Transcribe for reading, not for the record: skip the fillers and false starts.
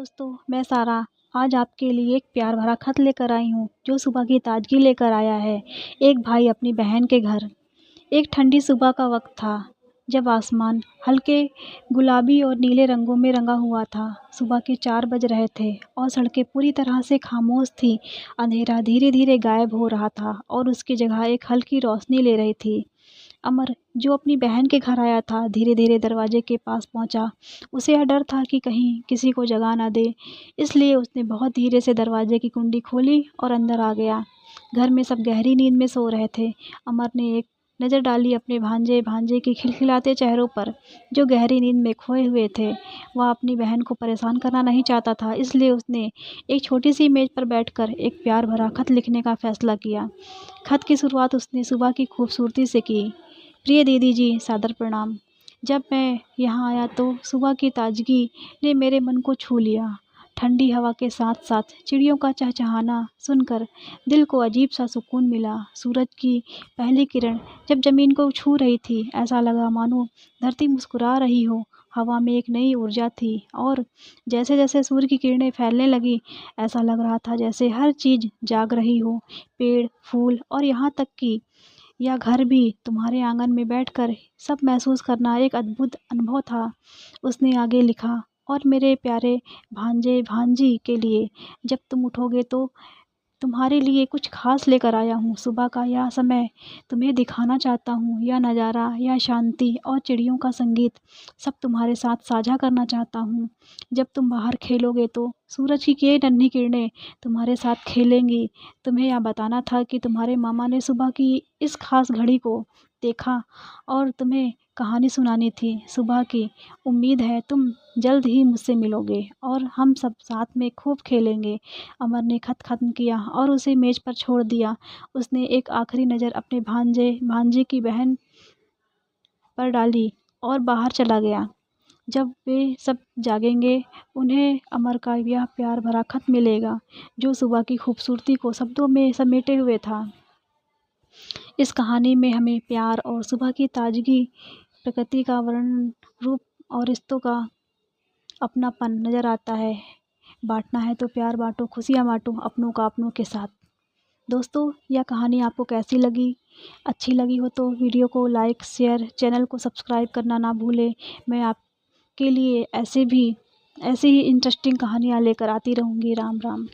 दोस्तों, मैं सारा आज आपके लिए एक प्यार भरा खत लेकर आई हूँ जो सुबह की ताजगी लेकर आया है। एक भाई अपनी बहन के घर। एक ठंडी सुबह का वक्त था जब आसमान हल्के गुलाबी और नीले रंगों में रंगा हुआ था। सुबह के 4 बज रहे थे और सड़कें पूरी तरह से खामोश थी। अंधेरा धीरे धीरे गायब हो रहा था और उसकी जगह एक हल्की रोशनी ले रही थी। अमर, जो अपनी बहन के घर आया था, धीरे धीरे दरवाजे के पास पहुंचा। उसे यह डर था कि कहीं किसी को जगा ना दे, इसलिए उसने बहुत धीरे से दरवाजे की कुंडी खोली और अंदर आ गया। घर में सब गहरी नींद में सो रहे थे। अमर ने एक नज़र डाली अपने भांजे भांजे के खिलखिलाते चेहरों पर, जो गहरी नींद में खोए हुए थे। वह अपनी बहन को परेशान करना नहीं चाहता था, इसलिए उसने एक छोटी सी मेज पर बैठकर एक प्यार भरा खत लिखने का फैसला किया। खत की शुरुआत उसने सुबह की खूबसूरती से की। प्रिय दीदी जी, सादर प्रणाम। जब मैं यहाँ आया तो सुबह की ताजगी ने मेरे मन को छू लिया। ठंडी हवा के साथ साथ चिड़ियों का चहचहाना सुनकर दिल को अजीब सा सुकून मिला। सूरज की पहली किरण जब ज़मीन को छू रही थी, ऐसा लगा मानो धरती मुस्कुरा रही हो। हवा में एक नई ऊर्जा थी और जैसे जैसे सूर्य की किरणें फैलने लगी, ऐसा लग रहा था जैसे हर चीज़ जाग रही हो। पेड़, फूल और यहाँ तक कि या घर भी तुम्हारे आंगन में बैठकर सब महसूस करना एक अद्भुत अनुभव था। उसने आगे लिखा, और मेरे प्यारे भांजे भांजी के लिए, जब तुम उठोगे तो तुम्हारे लिए कुछ खास लेकर आया हूँ। सुबह का यह समय तुम्हें दिखाना चाहता हूँ। यह नज़ारा, यह शांति और चिड़ियों का संगीत सब तुम्हारे साथ साझा करना चाहता हूँ। जब तुम बाहर खेलोगे तो सूरज की ये नन्ही किरणें तुम्हारे साथ खेलेंगी। तुम्हें यह बताना था कि तुम्हारे मामा ने सुबह की इस खास घड़ी को देखा और तुम्हें कहानी सुनानी थी सुबह की। उम्मीद है तुम जल्द ही मुझसे मिलोगे और हम सब साथ में खूब खेलेंगे। अमर ने खत खत्म किया और उसे मेज पर छोड़ दिया। उसने एक आखिरी नज़र अपने भांजे भांजे की बहन पर डाली और बाहर चला गया। जब वे सब जागेंगे, उन्हें अमर का यह प्यार भरा खत मिलेगा जो सुबह की खूबसूरती को शब्दों में समेटे हुए था। इस कहानी में हमें प्यार और सुबह की ताजगी, प्रकृति का वर्णन, रूप और रिश्तों का अपनापन नज़र आता है। बांटना है तो प्यार बांटो, खुशियाँ बांटो अपनों का अपनों के साथ। दोस्तों, यह कहानी आपको कैसी लगी? अच्छी लगी हो तो वीडियो को लाइक, शेयर, चैनल को सब्सक्राइब करना ना भूलें। मैं आपके लिए ऐसी ही इंटरेस्टिंग कहानियाँ लेकर आती रहूँगी। राम राम।